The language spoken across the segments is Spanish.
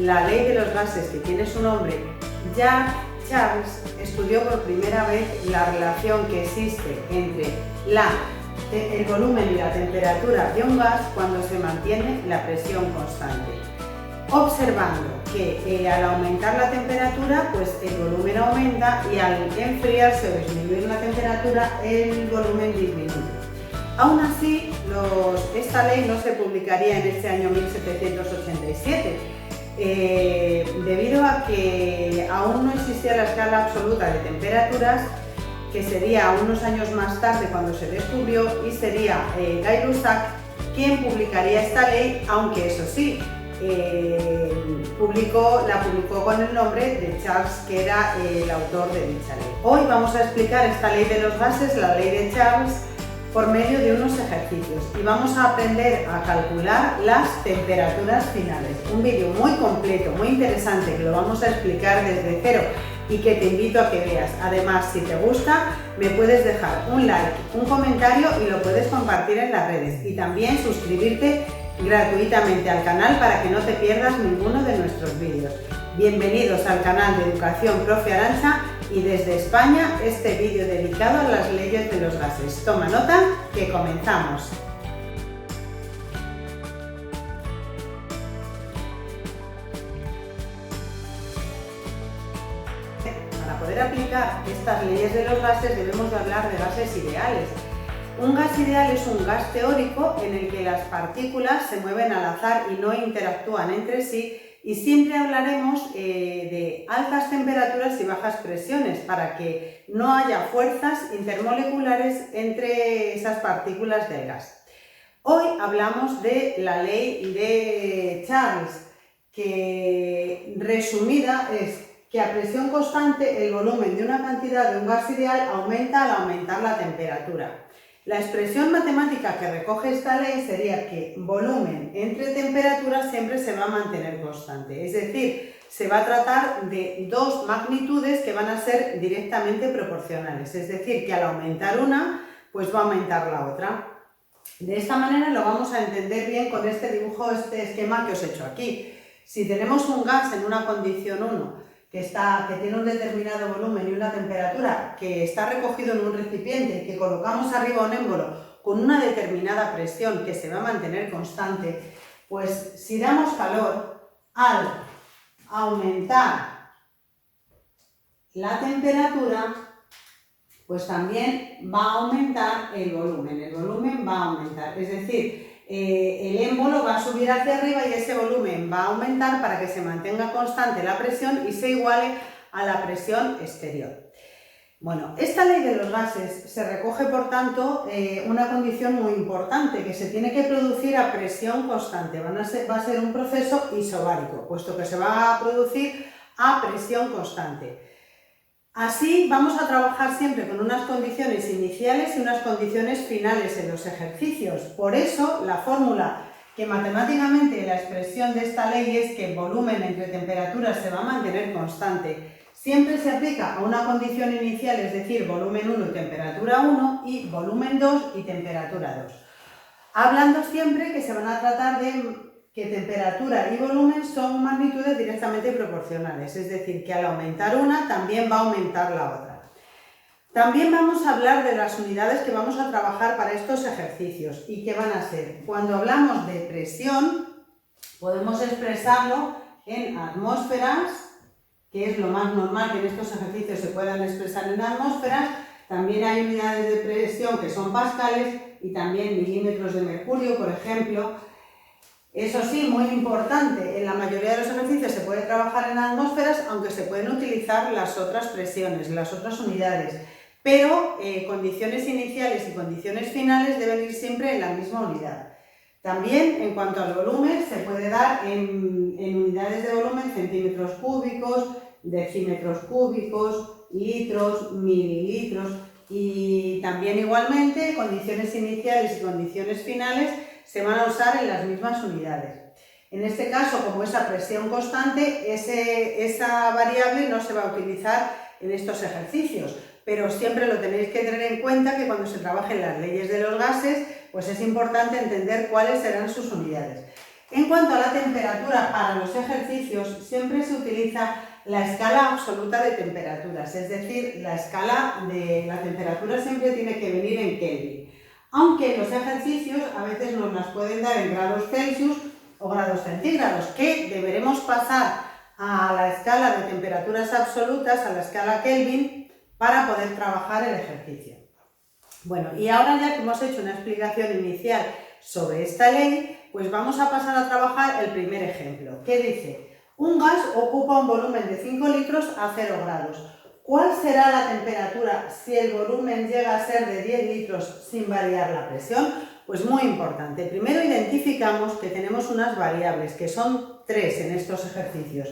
la ley de los gases, que tiene su nombre, Jacques Charles estudió por primera vez la relación que existe entre el volumen y la temperatura de un gas cuando se mantiene la presión constante, observando que al aumentar la temperatura, pues el volumen aumenta, y al enfriarse o disminuir la temperatura, el volumen disminuye. Aún así, esta ley no se publicaría en este año 1787, debido a que aún no existía la escala absoluta de temperaturas, que sería unos años más tarde cuando se descubrió, y sería Gay-Lussac quien publicaría esta ley, aunque eso sí, la publicó con el nombre de Charles, que era el autor de dicha ley. Hoy vamos a explicar esta ley de los gases, la ley de Charles, por medio de unos ejercicios, y vamos a aprender a calcular las temperaturas finales. Un vídeo muy completo, muy interesante, que lo vamos a explicar desde cero y que te invito a que veas. Además, si te gusta, me puedes dejar un like, un comentario y lo puedes compartir en las redes, y también suscribirte gratuitamente al canal para que no te pierdas ninguno de nuestros vídeos. Bienvenidos al canal de Educación Profe Arantxa, y desde España este vídeo dedicado a las leyes de los gases. Toma nota, que comenzamos. Para poder aplicar estas leyes de los gases debemos de hablar de gases ideales. Un gas ideal es un gas teórico en el que las partículas se mueven al azar y no interactúan entre sí, y siempre hablaremos de altas temperaturas y bajas presiones para que no haya fuerzas intermoleculares entre esas partículas del gas. Hoy hablamos de la ley de Charles, que resumida es que a presión constante el volumen de una cantidad de un gas ideal aumenta al aumentar la temperatura. La expresión matemática que recoge esta ley sería que volumen entre temperaturas siempre se va a mantener constante, es decir, se va a tratar de dos magnitudes que van a ser directamente proporcionales, es decir, que al aumentar una, pues va a aumentar la otra. De esta manera lo vamos a entender bien con este dibujo, este esquema que os he hecho aquí. Si tenemos un gas en una condición 1, que tiene un determinado volumen y una temperatura, que está recogido en un recipiente y que colocamos arriba un émbolo con una determinada presión que se va a mantener constante, pues si damos calor, al aumentar la temperatura, pues también va a aumentar el volumen va a aumentar, es decir, el émbolo va a subir hacia arriba y ese volumen va a aumentar para que se mantenga constante la presión y se iguale a la presión exterior. Bueno, esta ley de los gases se recoge, por tanto, una condición muy importante, que se tiene que producir a presión constante. Va a ser un proceso isobárico, puesto que se va a producir a presión constante. Así vamos a trabajar siempre con unas condiciones iniciales y unas condiciones finales en los ejercicios. Por eso la fórmula, que matemáticamente la expresión de esta ley es que el volumen entre temperaturas se va a mantener constante, siempre se aplica a una condición inicial, es decir, volumen 1 y temperatura 1, y volumen 2 y temperatura 2. Hablando siempre que se van a tratar de que temperatura y volumen son magnitudes directamente proporcionales, es decir, que al aumentar una también va a aumentar la otra. También vamos a hablar de las unidades que vamos a trabajar para estos ejercicios, y que van a ser, cuando hablamos de presión, podemos expresarlo en atmósferas, que es lo más normal que en estos ejercicios se puedan expresar en atmósferas. También hay unidades de presión que son pascales, y también milímetros de mercurio, por ejemplo. Eso sí, muy importante, en la mayoría de los ejercicios se puede trabajar en atmósferas, aunque se pueden utilizar las otras presiones, las otras unidades, pero condiciones iniciales y condiciones finales deben ir siempre en la misma unidad. También, en cuanto al volumen, se puede dar en unidades de volumen: centímetros cúbicos, decímetros cúbicos, litros, mililitros, y también igualmente condiciones iniciales y condiciones finales se van a usar en las mismas unidades. En este caso, como es a presión constante, esa variable no se va a utilizar en estos ejercicios, pero siempre lo tenéis que tener en cuenta, que cuando se trabajen las leyes de los gases, pues es importante entender cuáles serán sus unidades. En cuanto a la temperatura, para los ejercicios siempre se utiliza la escala absoluta de temperaturas, es decir, la escala de la temperatura siempre tiene que venir en Kelvin. Aunque los ejercicios a veces nos las pueden dar en grados Celsius o grados centígrados, que deberemos pasar a la escala de temperaturas absolutas, a la escala Kelvin, para poder trabajar el ejercicio. Bueno, y ahora ya que hemos hecho una explicación inicial sobre esta ley, pues vamos a pasar a trabajar el primer ejemplo, que dice: un gas ocupa un volumen de 5 litros a 0 grados. ¿Cuál será la temperatura si el volumen llega a ser de 10 litros sin variar la presión? Pues muy importante. Primero identificamos que tenemos unas variables, que son 3 en estos ejercicios: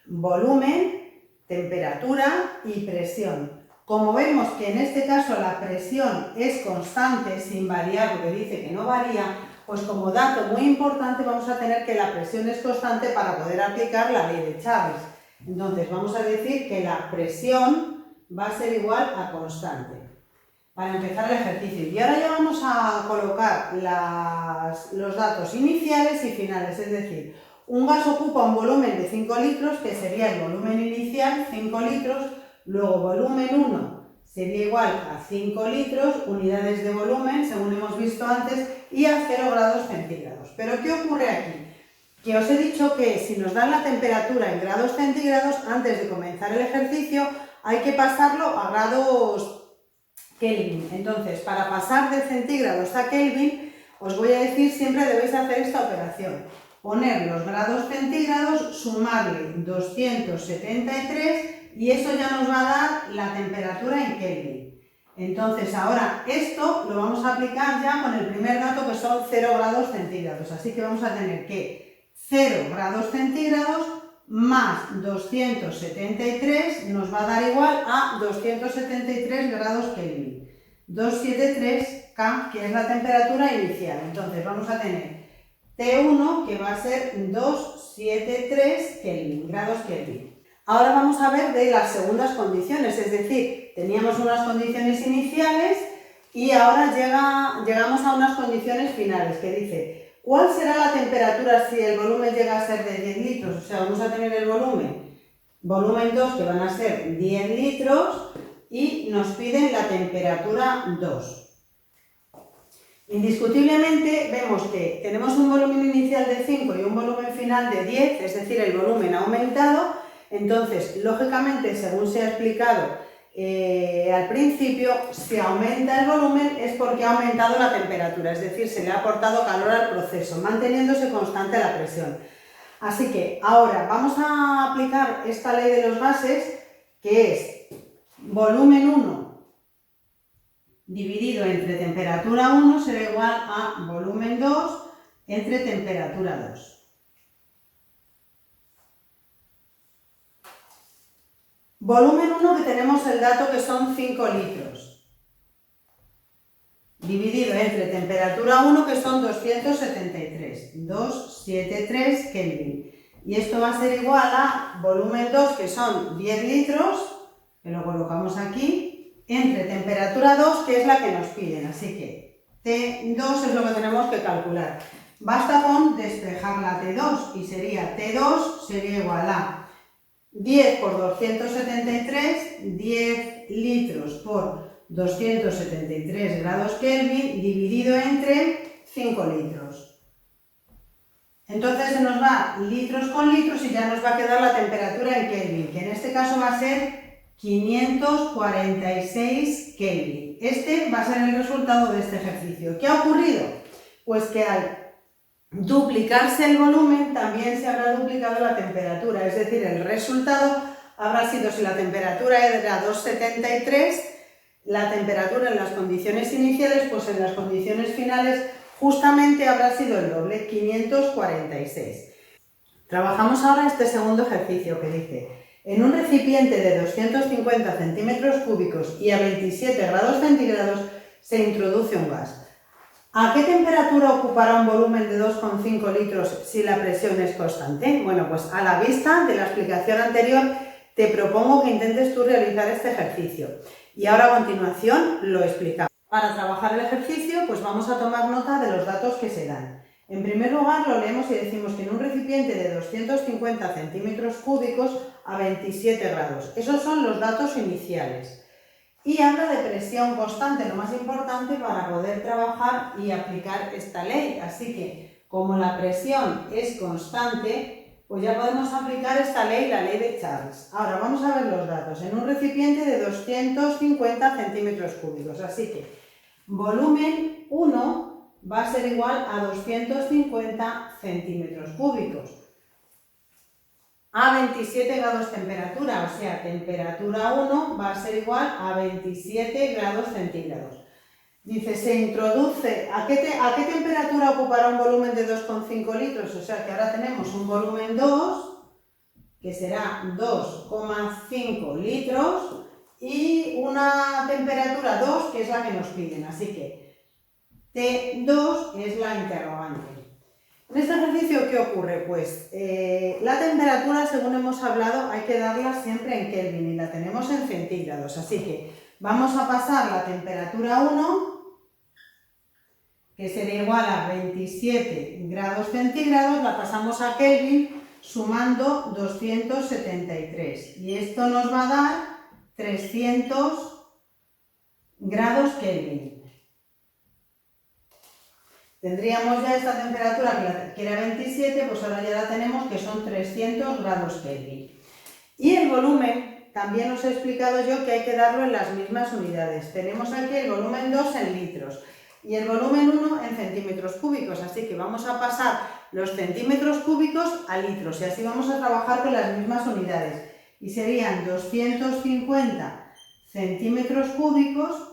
volumen, temperatura y presión. Como vemos que en este caso la presión es constante sin variar, porque dice que no varía, pues como dato muy importante vamos a tener que la presión es constante para poder aplicar la ley de Chaves. Entonces vamos a decir que la presión va a ser igual a constante para empezar el ejercicio. Y ahora ya vamos a colocar los datos iniciales y finales, es decir, un gas ocupa un volumen de 5 litros, que sería el volumen inicial, 5 litros, luego volumen 1 sería igual a 5 litros, unidades de volumen, según hemos visto antes, y a 0 grados centígrados. Pero ¿qué ocurre aquí? Que os he dicho que si nos dan la temperatura en grados centígrados, antes de comenzar el ejercicio hay que pasarlo a grados Kelvin. Entonces, para pasar de centígrados a Kelvin, os voy a decir, siempre debéis hacer esta operación: poner los grados centígrados, sumarle 273 y eso ya nos va a dar la temperatura en Kelvin. Entonces ahora esto lo vamos a aplicar ya con el primer dato, que son 0 grados centígrados. Así que vamos a tener que 0 grados centígrados más 273 nos va a dar igual a 273 grados Kelvin. 273 K, que es la temperatura inicial. Entonces vamos a tener T1, que va a ser 273 Kelvin, grados Kelvin. Ahora vamos a ver de las segundas condiciones, es decir, teníamos unas condiciones iniciales y ahora llegamos a unas condiciones finales, que dice: ¿cuál será la temperatura si el volumen llega a ser de 10 litros? O sea, vamos a tener el volumen 2, que van a ser 10 litros, y nos piden la temperatura 2. Indiscutiblemente vemos que tenemos un volumen inicial de 5 y un volumen final de 10, es decir, el volumen ha aumentado. Entonces, lógicamente, según se ha explicado al principio, si aumenta el volumen es porque ha aumentado la temperatura, es decir, se le ha aportado calor al proceso, manteniéndose constante la presión. Así que ahora vamos a aplicar esta ley de los gases, que es volumen 1 dividido entre temperatura 1 será igual a volumen 2 entre temperatura 2. Volumen 1, que tenemos el dato que son 5 litros, dividido entre temperatura 1, que son 273 Kelvin. Y esto va a ser igual a volumen 2, que son 10 litros, que lo colocamos aquí, entre temperatura 2, que es la que nos piden. Así que T2 es lo que tenemos que calcular. Basta con despejar la T2 y sería T2 sería igual a 10 por 273, 10 litros por 273 grados Kelvin, dividido entre 5 litros. Entonces se nos va litros con litros y ya nos va a quedar la temperatura en Kelvin, que en este caso va a ser 546 Kelvin. Este va a ser el resultado de este ejercicio. ¿Qué ha ocurrido? Pues que al duplicarse el volumen también se habrá duplicado la temperatura, es decir, el resultado habrá sido, si la temperatura era 273, la temperatura en las condiciones iniciales, pues en las condiciones finales justamente habrá sido el doble, 546. Trabajamos ahora este segundo ejercicio, que dice: en un recipiente de 250 centímetros cúbicos y a 27 grados centígrados se introduce un gas. ¿A qué temperatura ocupará un volumen de 2,5 litros si la presión es constante? Bueno, pues a la vista de la explicación anterior, te propongo que intentes tú realizar este ejercicio. Y ahora a continuación lo explicamos. Para trabajar el ejercicio, pues vamos a tomar nota de los datos que se dan. En primer lugar, lo leemos y decimos que en un recipiente de 250 centímetros cúbicos a 27 grados. Esos son los datos iniciales. Y habla de presión constante, lo más importante para poder trabajar y aplicar esta ley. Así que, como la presión es constante, pues ya podemos aplicar esta ley, la ley de Charles. Ahora vamos a ver los datos. En un recipiente de 250 centímetros cúbicos. Así que volumen 1 va a ser igual a 250 centímetros cúbicos a 27 grados temperatura, o sea, temperatura 1 va a ser igual a 27 grados centígrados. Dice, se introduce, ¿a qué temperatura ocupará un volumen de 2,5 litros? O sea, que ahora tenemos un volumen 2, que será 2,5 litros, y una temperatura 2, que es la que nos piden, así que T2 es la interrogante. En este ejercicio, ¿qué ocurre? Pues la temperatura, según hemos hablado, hay que darla siempre en Kelvin y la tenemos en centígrados. Así que vamos a pasar la temperatura 1, que sería igual a 27 grados centígrados, la pasamos a Kelvin sumando 273. Y esto nos va a dar 300 grados Kelvin. Tendríamos ya esta temperatura que era 27, pues ahora ya la tenemos que son 300 grados Kelvin. Y el volumen, también os he explicado yo que hay que darlo en las mismas unidades. Tenemos aquí el volumen 2 en litros y el volumen 1 en centímetros cúbicos, así que vamos a pasar los centímetros cúbicos a litros y así vamos a trabajar con las mismas unidades. Y serían 250 centímetros cúbicos,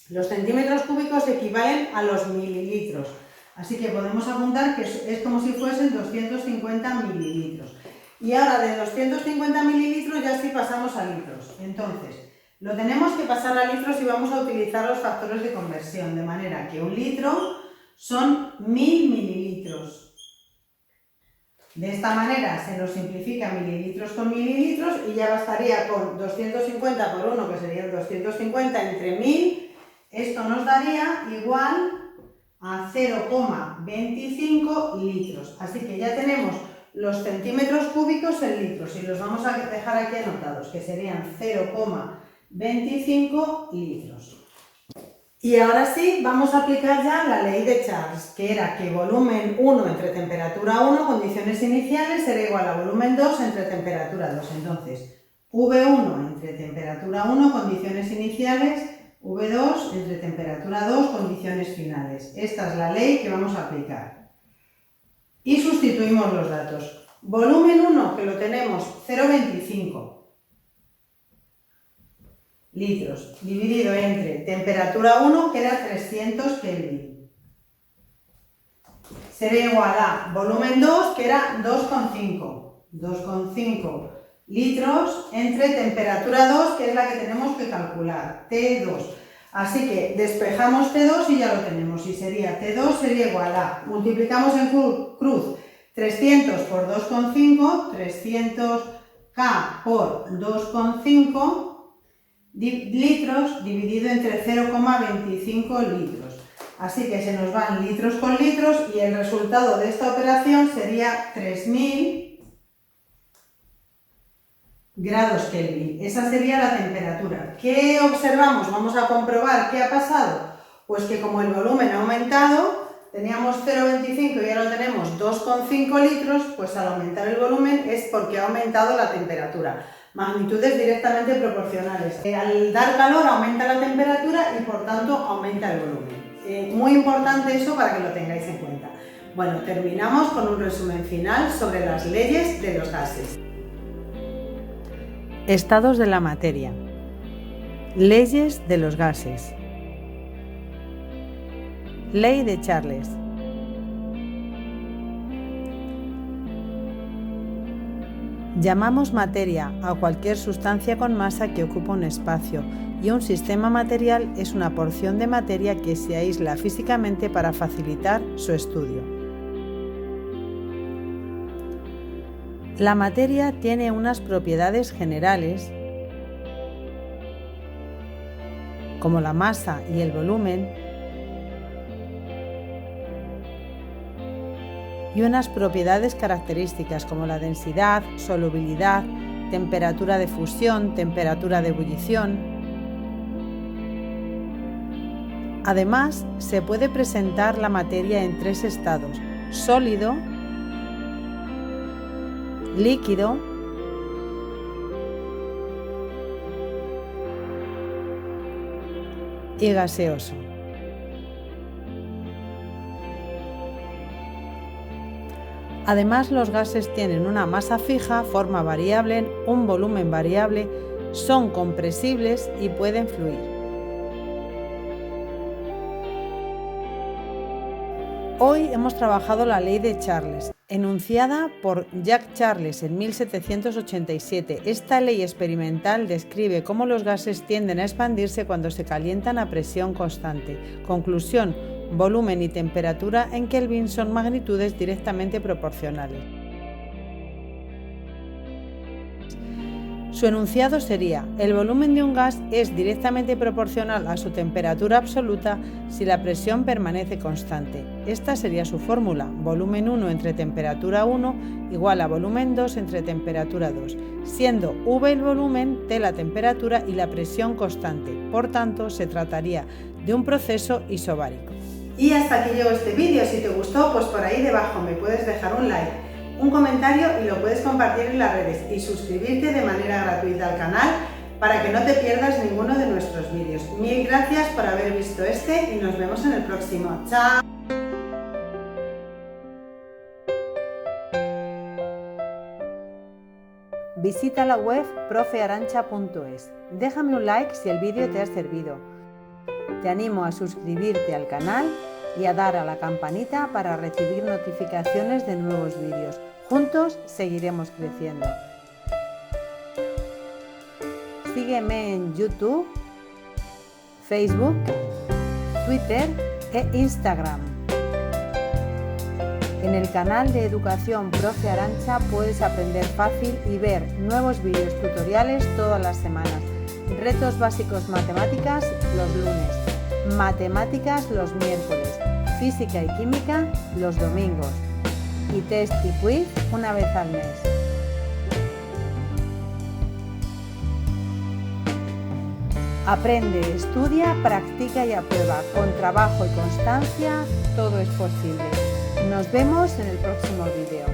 los centímetros cúbicos equivalen a los mililitros, así que podemos apuntar que es como si fuesen 250 mililitros. Y ahora de 250 mililitros ya sí pasamos a litros. Entonces, lo tenemos que pasar a litros y vamos a utilizar los factores de conversión, de manera que un litro son 1000 mililitros. De esta manera se nos simplifica mililitros con mililitros y ya bastaría con 250 por 1, que serían 250 entre 1000. Esto nos daría igual a 0,25 litros. Así que ya tenemos los centímetros cúbicos en litros y los vamos a dejar aquí anotados, que serían 0,25 litros. Y ahora sí, vamos a aplicar ya la ley de Charles, que era que volumen 1 entre temperatura 1, condiciones iniciales, será igual a volumen 2 entre temperatura 2. Entonces, V1 entre temperatura 1, condiciones iniciales, V2 entre temperatura 2, condiciones finales. Esta es la ley que vamos a aplicar. Y sustituimos los datos. Volumen 1, que lo tenemos 0,25 litros, dividido entre temperatura 1, que era 300 Kelvin. Será igual a volumen 2, que era 2,5 litros entre temperatura 2, que es la que tenemos que calcular, T2. Así que despejamos T2 y ya lo tenemos. Y sería T2 sería igual a, multiplicamos en cruz 300 por 2,5, 300K por 2,5 litros dividido entre 0,25 litros. Así que se nos van litros con litros y el resultado de esta operación sería 3000 grados Kelvin. Esa sería la temperatura. ¿Qué observamos? Vamos a comprobar qué ha pasado. Pues que como el volumen ha aumentado, teníamos 0,25 y ahora tenemos 2,5 litros, pues al aumentar el volumen es porque ha aumentado la temperatura. Magnitudes directamente proporcionales. Al dar calor aumenta la temperatura y por tanto aumenta el volumen. Muy importante eso para que lo tengáis en cuenta. Bueno, terminamos con un resumen final sobre las leyes de los gases. Estados de la materia. Leyes de los gases. Ley de Charles. Llamamos materia a cualquier sustancia con masa que ocupa un espacio, y un sistema material es una porción de materia que se aísla físicamente para facilitar su estudio. La materia tiene unas propiedades generales, como la masa y el volumen, y unas propiedades características como la densidad, solubilidad, temperatura de fusión, temperatura de ebullición. Además, se puede presentar la materia en 3 estados: sólido, líquido y gaseoso. Además, los gases tienen una masa fija, forma variable, un volumen variable, son compresibles y pueden fluir. Hoy hemos trabajado la ley de Charles, enunciada por Jacques Charles en 1787. Esta ley experimental describe cómo los gases tienden a expandirse cuando se calientan a presión constante. Conclusión: volumen y temperatura en Kelvin son magnitudes directamente proporcionales. Su enunciado sería: el volumen de un gas es directamente proporcional a su temperatura absoluta si la presión permanece constante. Esta sería su fórmula: volumen 1 entre temperatura 1 igual a volumen 2 entre temperatura 2, siendo V el volumen, T la temperatura y la presión constante. Por tanto, se trataría de un proceso isobárico. Y hasta aquí llegó este vídeo. Si te gustó, pues por ahí debajo me puedes dejar un like, un comentario y lo puedes compartir en las redes y suscribirte de manera gratuita al canal para que no te pierdas ninguno de nuestros vídeos. Mil gracias por haber visto este y nos vemos en el próximo. ¡Chao! Visita la web profearancha.es. Déjame un like si el vídeo te ha servido. Te animo a suscribirte al canal y a dar a la campanita para recibir notificaciones de nuevos vídeos. Juntos seguiremos creciendo. Sígueme en YouTube, Facebook, Twitter e Instagram. En el canal de Educación Profe Arancha puedes aprender fácil y ver nuevos vídeos tutoriales todas las semanas. Retos básicos matemáticas los lunes, matemáticas los miércoles, física y química los domingos y test y quiz una vez al mes. Aprende, estudia, practica y aprueba. Con trabajo y constancia todo es posible. Nos vemos en el próximo vídeo.